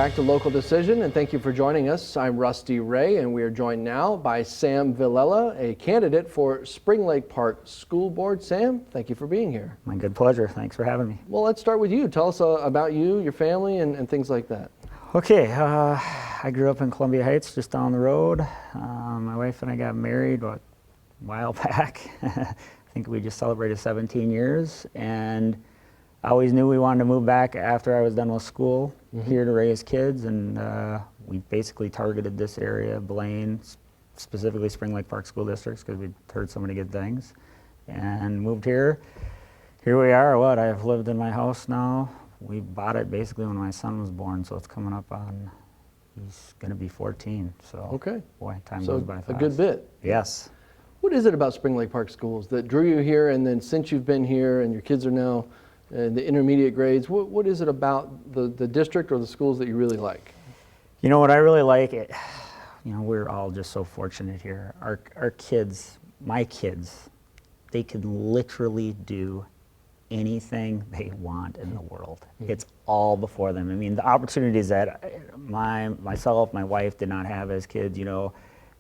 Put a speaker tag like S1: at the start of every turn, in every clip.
S1: back to Local Decision, and thank you for joining us. I'm Rusty Ray, and we are joined now by Sam Villella, a candidate for Spring Lake Park School Board. Sam, thank you for being here.
S2: My good pleasure. Thanks for having me.
S1: Well, let's start with you. Tell us about you, your family, and things like that.
S2: Okay, I grew up in Columbia Heights, just down the road. My wife and I got married a while back. I think we just celebrated 17 years, and I always knew we wanted to move back after I was done with school here to raise kids, and we basically targeted this area, Blaine, specifically Spring Lake Park School Districts, because we'd heard so many good things, and moved here. Here we are. I've lived in my house now. We bought it basically when my son was born, so it's coming up on, he's going to be 14. So,
S1: okay.
S2: Boy, time goes by fast.
S1: A good bit.
S2: Yes.
S1: What is it about Spring Lake Park Schools that drew you here, and then since you've been here and your kids are now in the intermediate grades, what is it about the district or the schools that you really like?
S2: You know what I really like? We're all just so fortunate here. Our kids, my kids, they can literally do anything they want in the world. It's all before them. I mean, the opportunities that myself, my wife did not have as kids,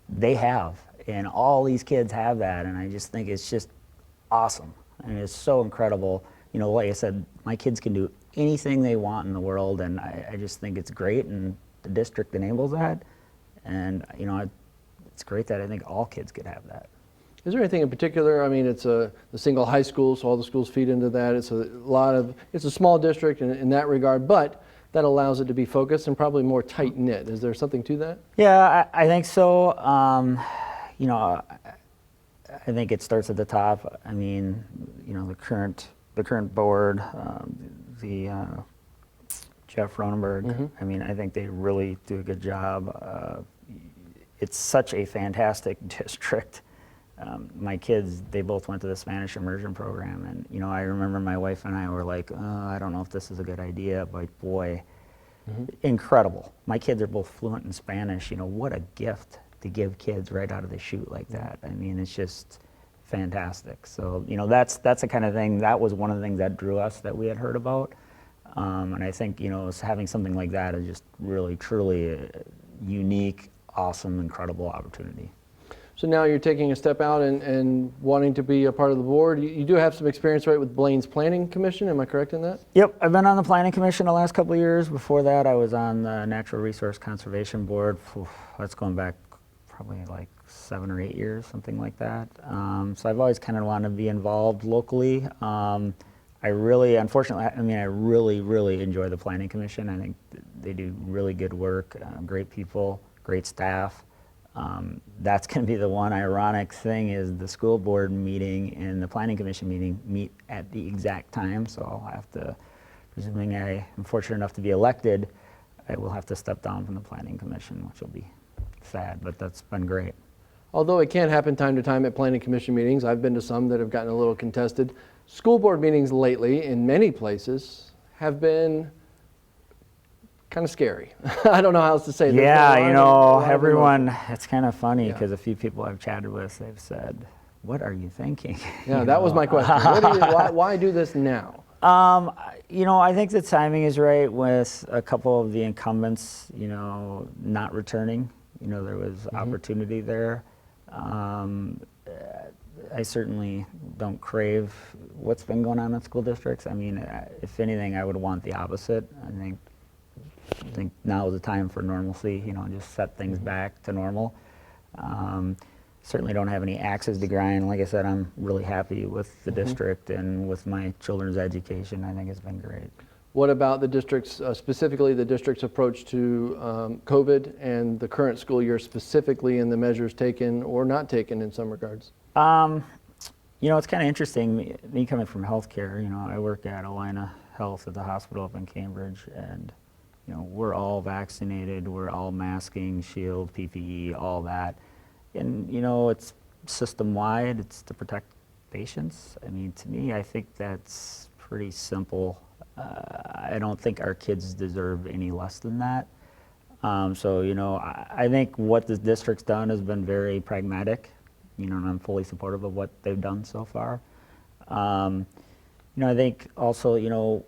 S2: they have. And all these kids have that, and I just think it's just awesome. And it's so incredible. Like I said, my kids can do anything they want in the world, and I just think it's great, and the district enables that. And, it's great that I think all kids could have that.
S1: Is there anything in particular? I mean, it's the single high school, so all the schools feed into that. It's a small district in that regard, but that allows it to be focused and probably more tight-knit. Is there something to that?
S2: Yeah, I think so. I think it starts at the top. I mean, the current board, Jeff Ronenberg, I mean, I think they really do a good job. It's such a fantastic district. My kids, they both went to the Spanish immersion program, and I remember my wife and I were like, I don't know if this is a good idea, but boy, incredible. My kids are both fluent in Spanish. What a gift to give kids right out of the chute like that. I mean, it's just fantastic. So, that's the kind of thing, that was one of the things that drew us that we had heard about. And I think, having something like that is just really, truly a unique, awesome, incredible opportunity.
S1: So now you're taking a step out and wanting to be a part of the board. You do have some experience, right, with Blaine's Planning Commission. Am I correct in that?
S2: Yep, I've been on the Planning Commission the last couple of years. Before that, I was on the Natural Resource Conservation Board. That's going back probably like 7 or 8 years, something like that. So I've always kind of wanted to be involved locally. I really enjoy the Planning Commission. I think they do really good work, great people, great staff. That's going to be the one ironic thing is the school board meeting and the Planning Commission meeting meet at the exact time, so I'll have to, presuming I am fortunate enough to be elected, I will have to step down from the Planning Commission, which will be sad, but that's been great.
S1: Although it can happen time to time at Planning Commission meetings, I've been to some that have gotten a little contested. School board meetings lately, in many places, have been kind of scary. I don't know how else to say that.
S2: Yeah, everyone, it's kind of funny because a few people I've chatted with, they've said, what are you thinking?
S1: Yeah, that was my question. Why do this now?
S2: I think the timing is right with a couple of the incumbents, not returning. There was opportunity there. I certainly don't crave what's been going on in school districts. I mean, if anything, I would want the opposite. I think now is the time for normalcy, just set things back to normal. Certainly don't have any axes to grind. Like I said, I'm really happy with the district and with my children's education. I think it's been great.
S1: What about the district's, specifically the district's approach to COVID and the current school year specifically, and the measures taken or not taken in some regards?
S2: It's kind of interesting, me coming from healthcare, I work at Alina Health at the hospital up in Cambridge, and we're all vaccinated, we're all masking, shield, PPE, all that. And, it's system-wide, it's to protect patients. I mean, to me, I think that's pretty simple. I don't think our kids deserve any less than that. I think what this district's done has been very pragmatic, and I'm fully supportive of what they've done so far. I think also,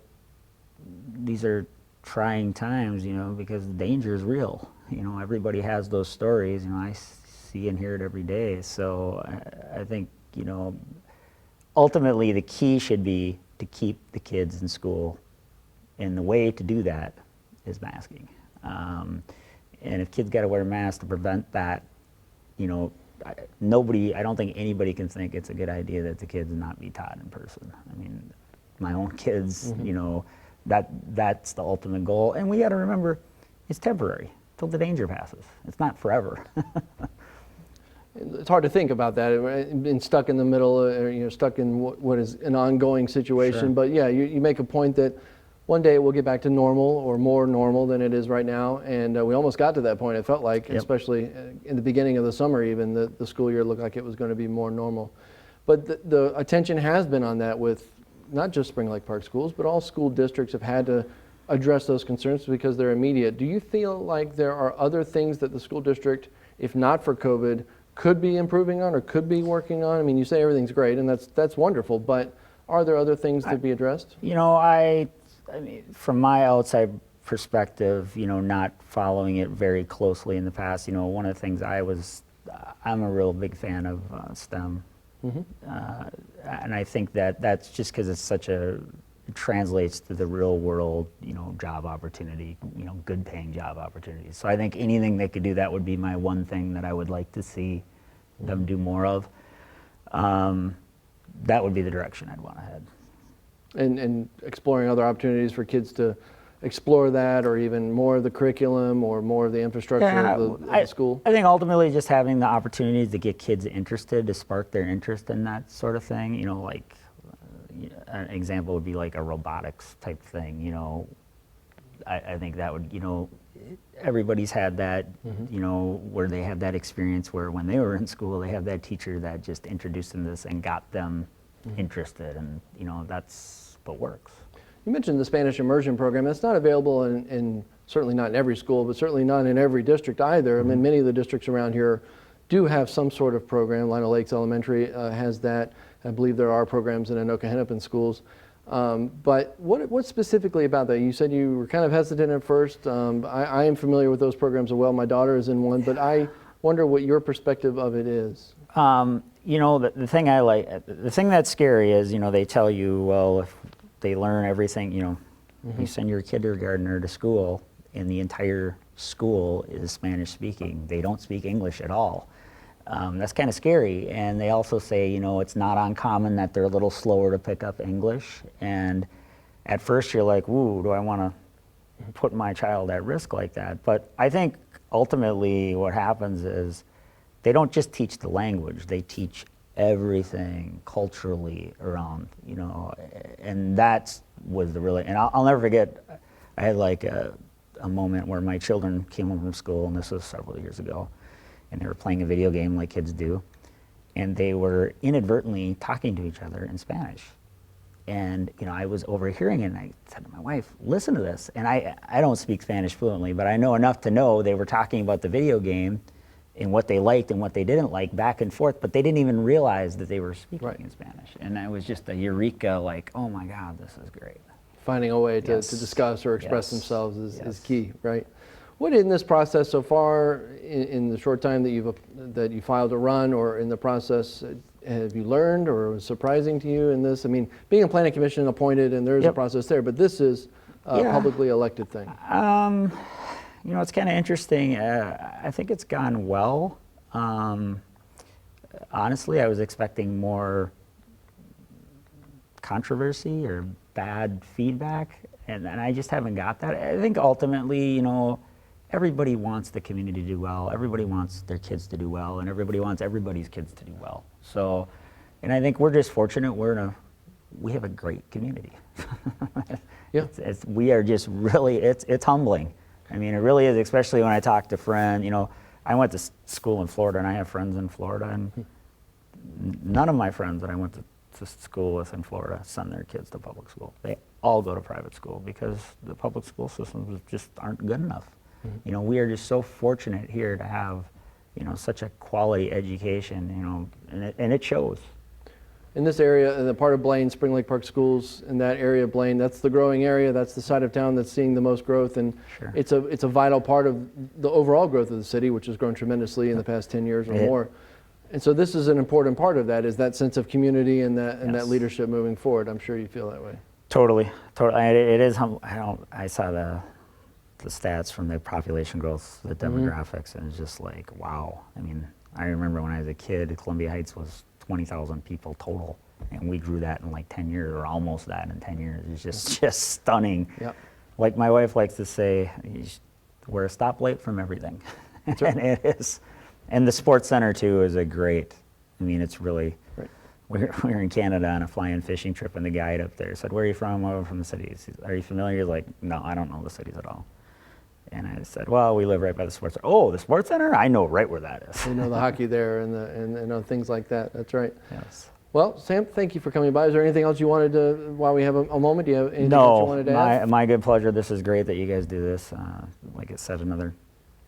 S2: these are trying times, because the danger is real. Everybody has those stories. I see and hear it every day. So I think, ultimately the key should be to keep the kids in school, and the way to do that is masking. And if kids got to wear masks to prevent that, I don't think anybody can think it's a good idea that the kids not be taught in person. I mean, my own kids, that's the ultimate goal. And we got to remember, it's temporary till the danger passes. It's not forever.
S1: It's hard to think about that, being stuck in the middle, or stuck in what is an ongoing situation.
S2: Sure.
S1: But yeah, you make a point that one day it will get back to normal, or more normal than it is right now. And we almost got to that point, it felt like,
S2: Yep.
S1: especially in the beginning of the summer even, the school year looked like it was going to be more normal. But the attention has been on that with not just Spring Lake Park schools, but all school districts have had to address those concerns because they're immediate. Do you feel like there are other things that the school district, if not for COVID, could be improving on or could be working on? I mean, you say everything's great, and that's wonderful, but are there other things to be addressed?
S2: I mean, from my outside perspective, not following it very closely in the past, one of the things I'm a real big fan of STEM. And I think that's just because it translates to the real world, job opportunity, good paying job opportunities. So I think anything they could do, that would be my one thing that I would like to see them do more of. That would be the direction I'd want to head.
S1: And exploring other opportunities for kids to explore that, or even more of the curriculum or more of the infrastructure of the school?
S2: I think ultimately just having the opportunities to get kids interested, to spark their interest in that sort of thing, like an example would be like a robotics type thing, I think that would, everybody's had that, where they have that experience where when they were in school, they have that teacher that just introduced them to this and got them interested, and that's what works.
S1: You mentioned the Spanish immersion program. It's not available in certainly not in every school, but certainly not in every district either. I mean, many of the districts around here do have some sort of program. Lino Lakes Elementary has that. I believe there are programs in Anoka Hennepin schools. But what specifically about that? You said you were kind of hesitant at first. I am familiar with those programs as well. My daughter is in one, but I wonder what your perspective of it is.
S2: The thing I like, the thing that's scary is, they tell you, well, if they learn everything, you send your kindergartner to school and the entire school is Spanish speaking. They don't speak English at all. That's kind of scary. And they also say, it's not uncommon that they're a little slower to pick up English. And at first you're like, ooh, do I want to put my child at risk like that? But I think ultimately what happens is they don't just teach the language, they teach everything culturally around, and that was the really, and I'll never forget, I had like a moment where my children came home from school, and this was several years ago, and they were playing a video game like kids do, and they were inadvertently talking to each other in Spanish. And I was overhearing it, and I said to my wife, listen to this. And I don't speak Spanish fluently, but I know enough to know they were talking about the video game and what they liked and what they didn't like back and forth, but they didn't even realize that they were speaking in Spanish. And it was just a eureka, like, oh my God, this is great.
S1: Finding a way to discuss or express themselves is key, right? What in this process so far, in the short time that you filed a run, or in the process, have you learned or was surprising to you in this? I mean, being a planning commission appointed, and there's a process there, but this is a publicly elected thing.
S2: It's kind of interesting. I think it's gone well. Honestly, I was expecting more controversy or bad feedback, and I just haven't got that. I think ultimately, everybody wants the community to do well. Everybody wants their kids to do well, and everybody wants everybody's kids to do well. So, and I think we're just fortunate. We have a great community. We are just really, it's humbling. I mean, it really is, especially when I talk to friends. I went to school in Florida, and I have friends in Florida, and none of my friends that I went to school with in Florida send their kids to public school. They all go to private school because the public school systems just aren't good enough. We are just so fortunate here to have, such a quality education, and it shows.
S1: in this area, in the part of Blaine, Spring Lake Park Schools, in that area of Blaine, that's the growing area. That's the side of town that's seeing the most growth, and
S2: Sure.
S1: it's a vital part of the overall growth of the city, which has grown tremendously in the past 10 years or more. And so this is an important part of that, is that sense of community and that
S2: Yes.
S1: leadership moving forward. I'm sure you feel that way.
S2: Totally. It is. I saw the stats from the population growth, the demographics, and it's just like, wow. I mean, I remember when I was a kid, Columbia Heights was 20,000 people total, and we grew that in like 10 years, or almost that in 10 years. It's just stunning.
S1: Yep.
S2: Like my wife likes to say, we're a stoplight from everything.
S1: Right.
S2: And it is. And the sports center too is a great, I mean, it's really,
S1: Right.
S2: we were in Canada on a fly-in fishing trip, and the guide up there said, where are you from? Oh, I'm from the cities. Are you familiar? He's like, no, I don't know the cities at all. And I said, well, we live right by the sports center. Oh, the sports center? I know right where that is.
S1: You know, the hockey there and things like that. That's right.
S2: Yes.
S1: Well, Sam, thank you for coming by. Is there anything else you wanted to, while we have a moment, do you have anything else you wanted to add?
S2: My good pleasure. This is great that you guys do this. Like I said, another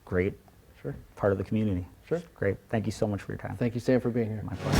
S2: great
S1: Sure.
S2: part of the community.
S1: Sure.
S2: Great. Thank you so much for your time.
S1: Thank you, Sam, for being here.
S2: My pleasure.